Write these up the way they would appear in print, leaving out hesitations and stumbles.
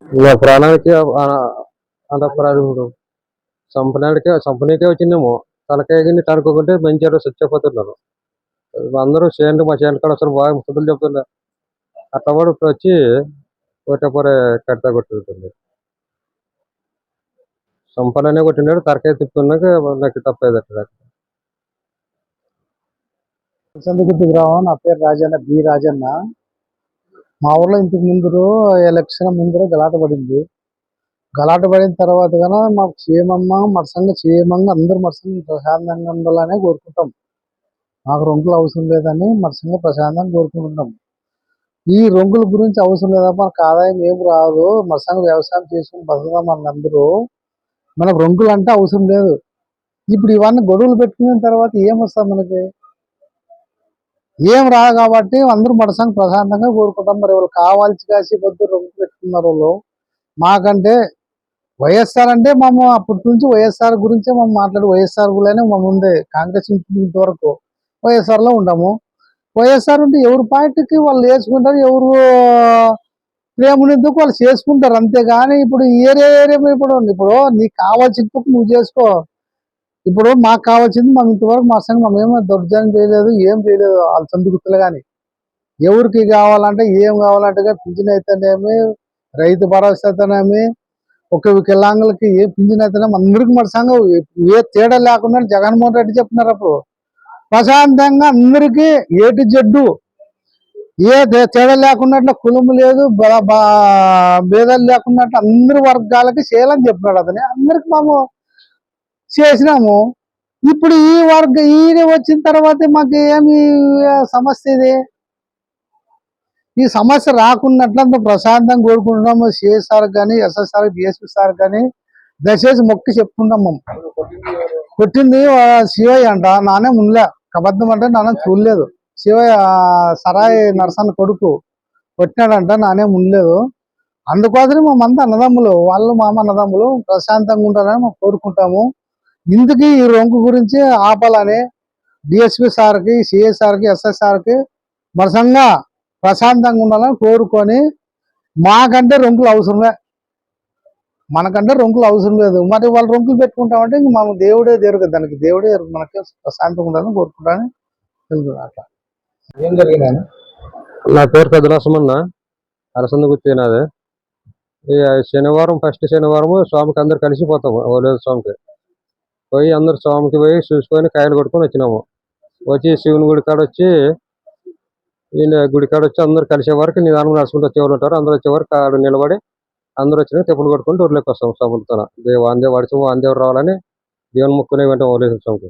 నా ప్రాణానికి అంతఃప్రాణుడు చంపనీకే వచ్చిందేమో. తలకాయని తనుకోకుంటే మంచిగా చచ్చిపోతున్నారు. అందరూ చేయండి మా చేను కాడ అసలు బాగా ముసలు చెప్తున్నా. అట్లా కూడా ఇప్పుడు వచ్చి ఒకటే పొర కడతా కొట్టుకుంటుంది. చంపాలనే కొట్టినాడు, తలకాయ తిప్పుకున్నాక నాకు తప్పేదట. సందుగుర్తి గ్రామం. నా పేరు రాజన్న, బి రాజన్న. మా ఊర్లో ఇంతకు ముందు ఎలక్షన్ ముందర గలాట పడింది. గలాట పడిన తర్వాత కన్నా మాకు మరసంగా అందరూ మరసంగా ప్రశాంతంగా ఉండాలనే కోరుకుంటాం. మాకు రొంకులు అవసరం లేదని మరసంగా ప్రశాంతంగా కోరుకుంటున్నాం. ఈ రొంకుల గురించి అవసరం లేదా, మనకు ఆదాయం ఏం రాదు, మరసంగా వ్యవసాయం చేసుకుని బతుకుతాం. మనందరూ మనకు రొంకులు అంటే అవసరం లేదు. ఇప్పుడు ఇవన్నీ గొడవలు పెట్టుకున్న తర్వాత ఏమొస్తుంది మనకి? ఏం రాదు కాబట్టి అందరూ మనసాన్ని ప్రశాంతంగా కోరుకుంటాం. మరి వాళ్ళు కావాల్సి కాసి పొద్దు రొమ్ము పెట్టుకున్నారు వాళ్ళు. మాకంటే వైఎస్ఆర్ అంటే మేము అప్పటి నుంచి వైఎస్ఆర్ గురించే మేము మాట్లాడి వైఎస్ఆర్ గులానే మేము ఉండే. కాంగ్రెస్ వరకు వైఎస్ఆర్లో ఉంటాము. వైఎస్ఆర్ ఉంటే ఎవరి పార్టీకి వాళ్ళు వేసుకుంటారు, ఎవరు ప్రేమనిందుకు వాళ్ళు చేసుకుంటారు, అంతేగాని ఇప్పుడు ఏరియా ఇప్పుడు నీకు కావాల్సిన నువ్వు చేసుకో. ఇప్పుడు మాకు కావాల్సింది మేము ఇంతవరకు మా సంఘం మేము ఏమో దౌర్జన్యం చేయలేదు, ఏం చేయలేదు. వాళ్ళ సందు గుర్తులు కానీ ఎవరికి కావాలంటే ఏం కావాలంటే పింఛన్ అయితేనేమి, రైతు భరోసా అయితేనేమి, ఒక వికలాంగులకి ఏ పింఛన్ అయితేనేమి అందరికి మన సంఘం ఏ తేడా లేకుండా జగన్మోహన్ రెడ్డి చెప్తున్నారు. అప్పుడు ప్రశాంతంగా అందరికీ ఏటి జడ్డు ఏ తేడా లేకున్నట్లు, కులము లేదు, భేదాలు లేకున్నట్లు అందరి వర్గాలకి చేయాలని చెప్పినాడు అతని. అందరికి మేము చేసినాము. ఇప్పుడు ఈయన వచ్చిన తర్వాత మాకు ఏమి సమస్య ఇది? ఈ సమస్య రాకున్నట్లంతా ప్రశాంతంగా కోరుకుంటున్నాము. సిఎస్ఆర్ కానీ, ఎస్ఎస్ఆర్, డిఎస్పీ సార్ కానీ దయచేసి మొక్కి చెప్పుకుంటాము. కొట్టింది శివయ్య అంట, నానే ముందులే అబద్ధం అంటే నాన్న చూడలేదు. శివయ్య సరాయి నరసన్న కొడుకు కొట్టినాడంట, నానే ముందులేదు. అందుకోసమే మేమంతా అన్నదమ్ములు, వాళ్ళు మా అన్నదమ్ములు ప్రశాంతంగా ఉంటారని మేము కోరుకుంటాము. ఇందుకు ఈ రొంకు గురించి ఆపాలని డిఎస్పీ సార్కి, సిఎస్ఆర్కి, ఎస్ఎస్ఆర్కి మరసంగా ప్రశాంతంగా ఉండాలని కోరుకొని, మాకంటే రొంకులు అవసరమే, మనకంటే రొంకులు అవసరం లేదు. మరి వాళ్ళు రొంకులు పెట్టుకుంటామంటే ఇంక మనం దేవుడే దేరు, దానికి దేవుడే మనకి ప్రశాంతంగా ఉండాలని కోరుకుంటానని తెలుసు. అట్లా ఏం జరిగిందని. నా పేరు పెద్దలసమన్న, అరసందు గుర్తినాది. ఈ శనివారం ఫస్ట్ శనివారం స్వామికి అందరు కలిసిపోతాము. ఓలేదు స్వామికి పోయి అందరు స్వామికి పోయి చూసుకొని కాయలు కొట్టుకొని వచ్చినాము. వచ్చి శివుని గుడి కాడ వచ్చి, ఈయన గుడి కాడ వచ్చి అందరు కలిసే వరకు నిదానం నడుచుకుంటూ వచ్చేవారు ఉంటారు. అందరు వచ్చే వరకు ఆడ నిలబడి అందరూ వచ్చినా తెప్పులు కొట్టుకుంటూ ఊర్లోకి వస్తాం. స్వాములతో వాందే వాడిచి వాందేవారు రావాలని దేవుని ముక్కునే వెంట ఓలేసిన స్వామికి.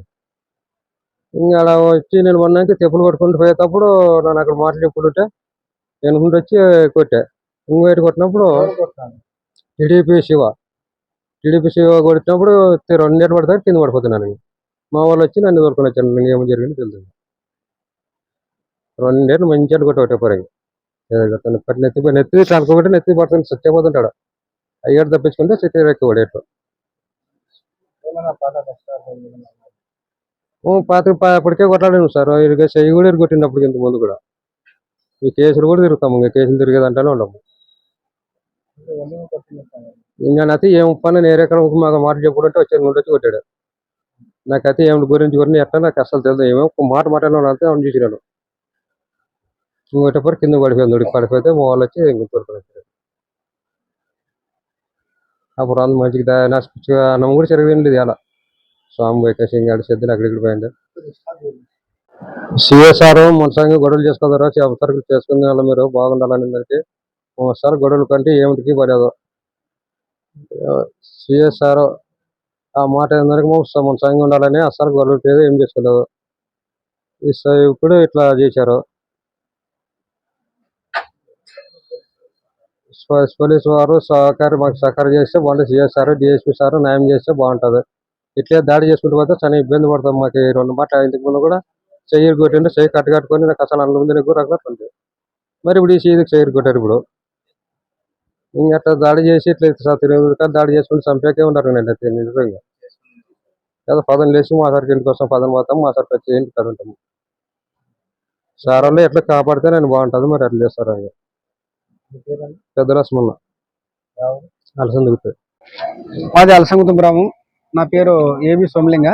ఇంకా అలా వచ్చి నిలబడినాక తెప్పులు కొట్టుకుంటూ పోయేటప్పుడు నన్ను అక్కడ మాటలు చెప్పుకుంటుంటే నేను వచ్చి కొట్టా. ఇంకోటి కొట్టినప్పుడు టీడీపీ శివ కొట్టినప్పుడు 2 నీళ్ళు పడతారు, కింద పడిపోతున్నాను. మా వాళ్ళు వచ్చి నన్ను దొరుకుని వచ్చాను. నేను ఏమో జరిగింది తెలుసు. 2 నీళ్ళు మంచిగా కొట్టి ఒకటే పొరగి నెత్తి తనుకోబట్టి నెత్తి పడుతుంది, సత్యపోతుంటాడు. అయ్యాడు తప్పించుకుంటే చిత్ర ఎక్కువ ఎట్లు అప్పటికే కొట్టాడు సార్. ఇక చెయ్యి కూడా కొట్టినప్పుడు ఇంత ముందు కూడా ఈ కేసులు కూడా తిరుగుతాము. ఇంకా కేసులు తిరిగేదంటేనే ఉండము. ఇంకా నతి ఏం పని నేరెక్కడ మాకు మాట చెప్పుకుంటే వచ్చి నుండి వచ్చి కొట్టాడు. నాకైతే ఏమి గురించి ఎట్లా నాకు అసలు తెలియదు. ఏమో మాట మాట్లాడినా అంతే అవును చూసినాడు. ఇంకొకటి కింద పడిపోయింది. పడిపోతే మా వాళ్ళు వచ్చి ఇంక దొరుకుని అప్పుడు అందు మంచిగా అన్నం కూడా చెరగండి. అలా స్వామి వైకేసి అడిచేద్దాను అక్కడికి పోయింది. సిఎస్ఆర్ మనసంగా గొడవలు చేసుకోదారా, అవసరం చేసుకునే వాళ్ళు మీరు బాగుండాలని అందరికి ఒకసారి గొడవలు కంటే ఏమిటికి పడేదు. సిఎస్ఆర్ ఆ మాట అందరికి మనసంగా ఉండాలని అసలు గొడవలు ఏం చేసుకోలేదు. ఇప్పుడు ఇట్లా చేశారు. పోలీసు వారు మాకు సహకారం చేస్తే బాగుంటుంది. సిఎస్ఆర్, డిఎస్పీ సార్ న్యాయం చేస్తే బాగుంటుంది. ఇట్లే దాడి చేసుకుంటూ పోతే చాలా ఇబ్బంది పడతాం. మాకు 2 మాటలు ఇంతకు ముందు కూడా చెయ్యి కొట్టిండు, చెయ్యి కట్టుకొని నాకు అసలు అన్నం ముందు ఎక్కువ రకట్టుంది. మరి ఇప్పుడు ఈ చెయ్యికి చెయ్యి కొట్టారు. ఇప్పుడు ఇంక అట్లా దాడి చేసి ఇట్లా దాడి చేసుకుంటూ చంపాకే ఉంటారు. నేను నిజంగా ఏదో పదం లేచి మా సార్కి ఇంటికి వస్తాం, పదం పోతాం, మా సార్కి వచ్చి ఇంటికి కాడ ఉంటాము. సార్ వాళ్ళు ఎట్లా కాపాడితే నేను బాగుంటుంది. మరి అట్లా చేస్తారు. పెద్ద రసమన్న. అలసంద గుర్తు. మాది అలసంగుతం గ్రామం. నా పేరు ఏబి సోమలింగ.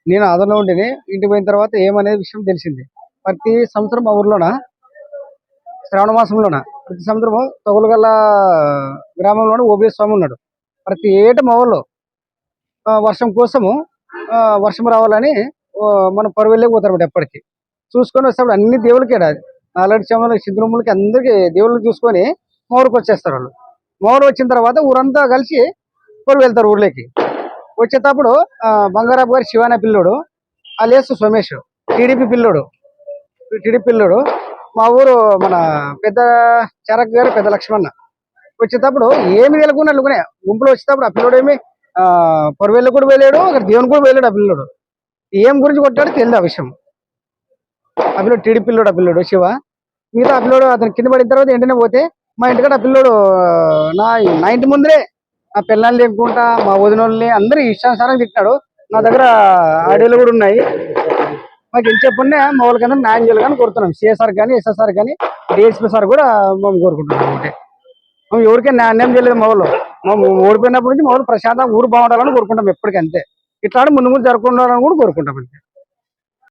నేను ఆదరణ ఉంటేనే ఇంటికి పోయిన తర్వాత ఏమనేది విషయం తెలిసింది. ప్రతి సంవత్సరం మా ఊర్లోన శ్రావణ మాసంలోన ప్రతి సంవత్సరం తగులుగల్ల గ్రామంలోనే ఓబీఎస్ స్వామి ఉన్నాడు. ప్రతి ఏటా మా ఊళ్ళో వర్షం కోసము వర్షం రావాలని మనం పరువెళ్ళే పోతారు ఎప్పటికీ. చూసుకొని వస్తాడు అన్ని దేవులకి ఆల్రెడీ చెమలు సిద్ధుములకి అందరికి దేవుళ్ళని చూసుకొని మా ఊరికి వచ్చేస్తారు వాళ్ళు. మా ఊరు వచ్చిన తర్వాత ఊరంతా కలిసి పరువు వెళ్తారు ఊర్లోకి. వచ్చేటప్పుడు బంగారాపు గారి శివాన పిల్లోడు అలియాస్ సోమేష్ టీడీపీ పిల్లోడు మా ఊరు మన పెద్ద చరక్ గారు పెద్ద లక్ష్మణ వచ్చేటప్పుడు ఏమి తెలుగున్నట్లుగానే గుంపులో వచ్చేటప్పుడు ఆ పిల్లోడు ఏమి పరువెళ్ళ కూడా వెళ్ళాడు, అక్కడ దేవుని కూడా వెళ్ళాడు. ఆ పిల్లోడు ఏం గురించి కొట్టాడు తెలియదు ఆ విషయం. ఆ పిల్లోడు టీడీపీ పిల్లోడు, ఆ పిల్లోడు శివ. మిగతా ఆ పిల్లోడు అతను కింద పడిన తర్వాత వెంటనే పోతే మా ఇంటికాడ ఆ పిల్లోడు నా ఇంటి ముందరే ఆ పిల్లల్ని లేకుంటా మా వదినోళ్ళని అందరూ ఇష్టానుసారంగా తిట్టినాడు. నా దగ్గర ఆడియోలు కూడా ఉన్నాయి. మాకు ఎంత చెప్పుండే మా వాళ్ళకన్నా న్యాయం చేయాలి కానీ కోరుతున్నాం. సిఎస్ఆర్ కానీ ఎస్ఎస్ఆర్ కానీ డిఎస్పీ సార్ కూడా మేము కోరుకుంటున్నాం. అంటే మేము ఎవరికీ న్యాయం చేయలేదు. మా వాళ్ళు మేము ఓడిపోయినప్పటి నుంచి మా వాళ్ళు ప్రశాంతంగా ఊరు బాగుండాలని కోరుకుంటాం ఎప్పటికీ. అంతే ఇట్లా ముందు ముందు జరగకుండాలని కూడా కోరుకుంటాం అంతే.